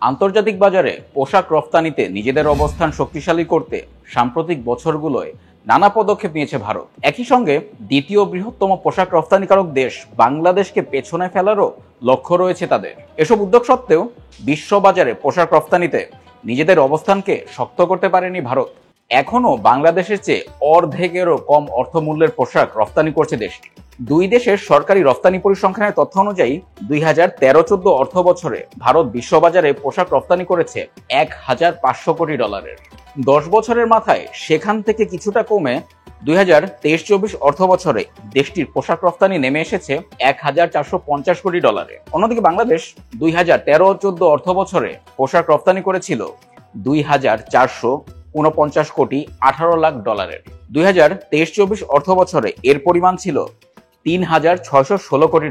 আন্তর্জাতিক বাজারে পোশাক রফতানিতে নিজেদের অবস্থান শক্তিশালী করতে সাম্প্রতিক বছরগুলোয় নানা পদক্ষেপ নিয়েছে ভারত। একই সঙ্গে দ্বিতীয় বৃহত্তম পোশাক রফতানিকারক দেশ বাংলাদেশকে পেছনে ফেলারও লক্ষ্য রয়েছে তাদের। এসব উদ্যোগ সত্ত্বেও বিশ্ববাজারে পোশাক রফতানিতে নিজেদের অবস্থানকে শক্ত করতে পারেনি ভারত। এখনও বাংলাদেশের চেয়ে অর্ধেকেরও কম অর্থমূল্যের পোশাক রফতানি করছে দেশটি। দুই দেশের সরকারি রফতানি পরিসংখ্যানের তথ্য অনুযায়ী 2013-14 অর্থ বছরে ভারত বিশ্ববাজারে পোশাক রফতানি করেছে $1,500 কোটি। 10 বছরের মাথায় সেখান থেকে কিছুটা কমে 2023-24 অর্থ বছরে দেশটির পোশাক রফতানি নেমে এসেছে $1,450 কোটি। অন্যদিকে বাংলাদেশ 2013-14 অর্থ বছরে পোশাক রফতানি করেছিল $2,449 কোটি 18 লাখ। 2023-24 অর্থ বছরে এর পরিমাণ ছিল $3,616 কোটি।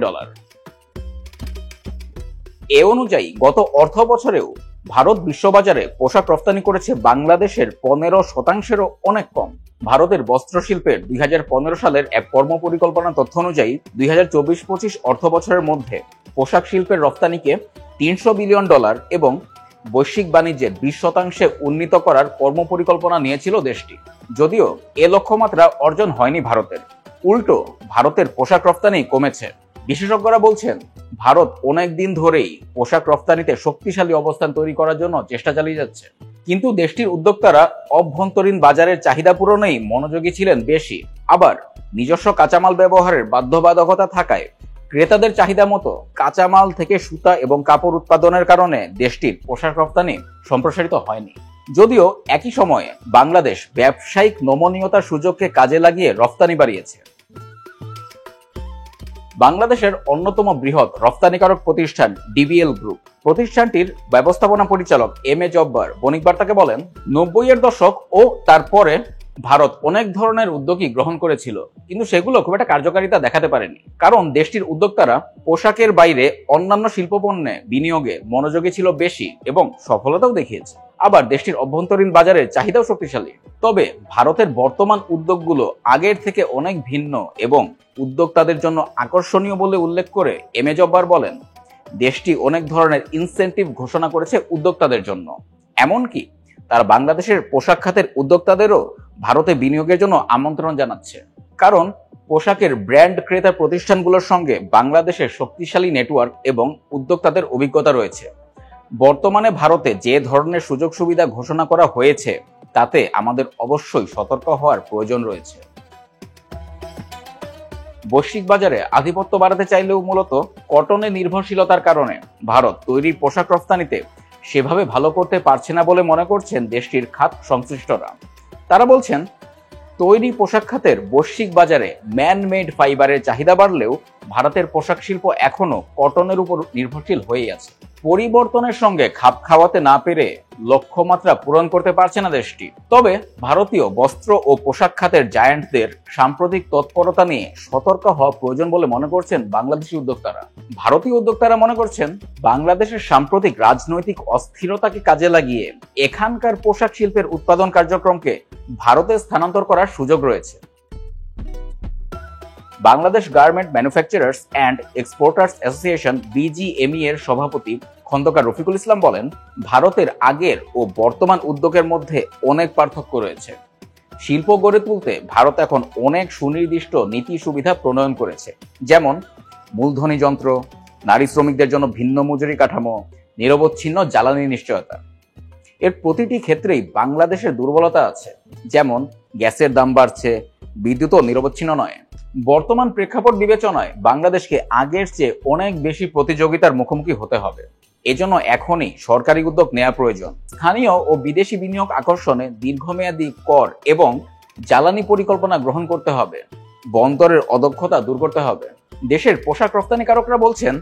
এ অনুযায়ী গত অর্থ বছরেও ভারত বিশ্ববাজারে পোশাক রফতানি করেছে বাংলাদেশের 15%-রও অনেক কম। ভারতের বস্ত্রশিল্পের 2015 সালের এক কর্ম পরিকল্পনা তথ্য অনুযায়ী 2024-25 অর্থ বছরের মধ্যে পোশাক শিল্পের রফতানিকে $300 বিলিয়ন এবং বৈশ্বিক বাণিজ্যের 20% উন্নীত করার কর্ম পরিকল্পনা নিয়েছিল দেশটি। যদিও এ লক্ষ্যমাত্রা অর্জন হয়নি ভারতের, উল্টো ভারতের পোশাক রফতানি কমেছে। বিশেষজ্ঞরা বলছেন ভারত অনেক দিন ধরেই পোশাক রফতানিতে শক্তিশালী অবস্থান তৈরি করার জন্য চেষ্টা চালিয়ে যাচ্ছে, কিন্তু দেশটির উদ্যোক্তারা অভ্যন্তরীণ বাজারের চাহিদা পূরণেই মনোযোগী ছিলেন বেশি। আবার নিজস্ব কাঁচামাল ব্যবহারের বাধ্যবাধকতা থাকায় ক্রেতাদের চাহিদা মতো কাঁচামাল থেকে সুতা এবং কাপড় উৎপাদনের কারণে দেশটির পোশাক রফতানি সম্প্রসারিত হয়নি। যদিও একই সময়ে বাংলাদেশ ব্যবসায়িক নমনীয়তার সুযোগকে কাজে লাগিয়ে রফতানি বাড়িয়েছে। বাংলাদেশের অন্যতম বৃহৎ রফতানিকারক প্রতিষ্ঠান ডিবিএল গ্রুপ, প্রতিষ্ঠানটির ব্যবস্থাপনা পরিচালক এম এ জব্বার বণিক বার্তাকে বলেন, 90-এর দশক ও তারপরে ভারত অনেক ধরনের উদ্যোগই গ্রহণ করেছিল, কিন্তু সেগুলো খুব একটা কার্যকারিতা দেখাতে পারেনি, কারণ দেশটির উদ্যোক্তারা পোশাকের বাইরে অন্যান্য শিল্পপণ্যে বিনিয়োগে মনোযোগী ছিল বেশি এবং সফলতাও দেখিয়েছে। আবার দেশটির অভ্যন্তরীণ বাজারের চাহিদাও শক্তিশালী। তবে ভারতের বর্তমান উদ্যোগগুলো আগের থেকে অনেক ভিন্ন এবং উদ্যোক্তাদের জন্য আকর্ষণীয় বলে উল্লেখ করে এম এ জব্বার বলেন, দেশটি অনেক ধরনের ইনসেন্টিভ ঘোষণা করেছে উদ্যোক্তাদের জন্য। এমনকি তারা বাংলাদেশের পোশাক খাতের উদ্যোক্তাদেরও ভারতে বিনিয়োগের জন্য আমন্ত্রণ জানাচ্ছে, কারণ পোশাকের ব্র্যান্ড ক্রেতা প্রতিষ্ঠানগুলোর সঙ্গে বাংলাদেশের শক্তিশালী নেটওয়ার্ক এবং উদ্যোক্তাদের অভিজ্ঞতা রয়েছে। বর্তমানে ভারতে যে ধরনের সুযোগ সুবিধা ঘোষণা করা হয়েছে তাতে আমাদের অবশ্যই সতর্ক হওয়ার প্রয়োজন রয়েছে। বৈশ্বিক বাজারে আধিপত্য বাড়াতে চাইলেও মূলত কটনে নির্ভরশীলতার কারণে ভারত তৈরি পোশাক রফতানিতে সেভাবে ভালো করতে পারছে না বলে মনে করছেন দেশটির খাত সংশ্লিষ্টরা। তারা বলছেন, তৈরি পোশাক খাতের বৈশ্বিক বাজারে ম্যান মেড ফাইবারের চাহিদা বাড়লেও ভারতের পোশাক শিল্প এখনো কটনের উপর নির্ভরশীল হয়েই আছে। পরিবর্তনের সঙ্গে খাপ খাওয়াতে না পেরে লক্ষ্যমাত্রা পূরণ করতে পারছে না দেশটি। তবে ভারতীয় বস্ত্র ও পোশাক খাতের জায়ান্টদের সাম্প্রতিক তৎপরতা নিয়ে সতর্ক হওয়া প্রয়োজন বলে মনে করছেন বাংলাদেশি উদ্যোক্তারা। ভারতীয় উদ্যোক্তারা মনে করছেন, বাংলাদেশের সাম্প্রতিক রাজনৈতিক অস্থিরতাকে কাজে লাগিয়ে এখানকার পোশাক শিল্পের উৎপাদন কার্যক্রমকে ভারতে স্থানান্তর করার সুযোগ রয়েছে। Bangladesh garment manufacturers and exporters association BGME এর সভাপতি খন্দকার রফিকুল ইসলাম বলেন, ভারতের আগের ও বর্তমান উদ্যোগের মধ্যে অনেক পার্থক্য রয়েছে। শিল্প গড়ে তুলতে ভারত এখন অনেক সুনির্দিষ্ট নীতি সুবিধা প্রণয়ন করেছে, যেমন মূলধনী যন্ত্র, নারী শ্রমিকদের জন্য ভিন্ন মজুরি কাঠামো, নিরবচ্ছিন্ন জ্বালানি নিশ্চয়তা। এর প্রতিটি ক্ষেত্রেই বাংলাদেশের দুর্বলতা আছে, যেমন গ্যাসের দাম বাড়ছে, বিদ্যুৎও নিরবচ্ছিন্ন নয়। বর্তমান প্রেক্ষাপট বিবেচনায় বাংলাদেশকে আগের চেয়ে অনেক বেশি প্রতিযোগিতার মুখোমুখি হতে হবে। এজন্য এখনই সরকারি উদ্যোগ নেওয়া প্রয়োজন। স্থানীয় ও বিদেশি বিনিয়োগ আকর্ষণে দীর্ঘমেয়াদী কর এবং জ্বালানি পরিকল্পনা গ্রহণ করতে হবে। বন্দরের অদক্ষতা দূর করতে হবে। দেশের পোশাক রফতানিকারকরা বলছেন,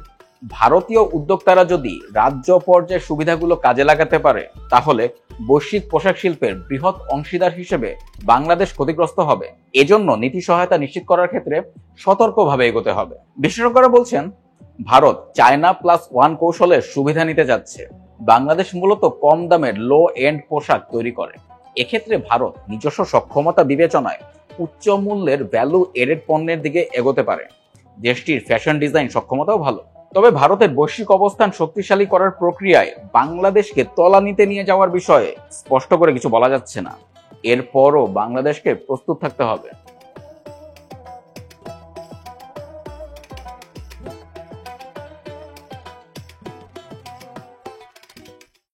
ভারতীয় উদ্যোক্তারা যদি রাজ্য পর্যায়ের সুবিধাগুলো কাজে লাগাতে পারে তাহলে বৈশ্বিক পোশাক শিল্পের বৃহৎ অংশীদার হিসেবে বাংলাদেশ ক্ষতিগ্রস্ত হবে। এজন্য নীতি সহায়তা নিশ্চিত করার ক্ষেত্রে সতর্কভাবে এগোতে হবে। বিশেষজ্ঞরা বলছেন, ভারত চায়না +1 কৌশলের সুবিধা নিতে যাচ্ছে। বাংলাদেশ মূলত কম দামের লো এন্ড পোশাক তৈরি করে। এক্ষেত্রে ভারত নিজস্ব সক্ষমতা বিবেচনায় উচ্চ মূল্যের ভ্যালু এডেড পণ্যের দিকে এগোতে পারে। দেশটির ফ্যাশন ডিজাইন সক্ষমতাও ভালো। তবে ভারতের বৈশ্বিক অবস্থান শক্তিশালী করার প্রক্রিয়ায় বাংলাদেশকে তলানিতে নিয়ে যাওয়ার বিষয়ে স্পষ্ট করে কিছু বলা যাচ্ছে না। এরপরও বাংলাদেশকে প্রস্তুত থাকতে হবে।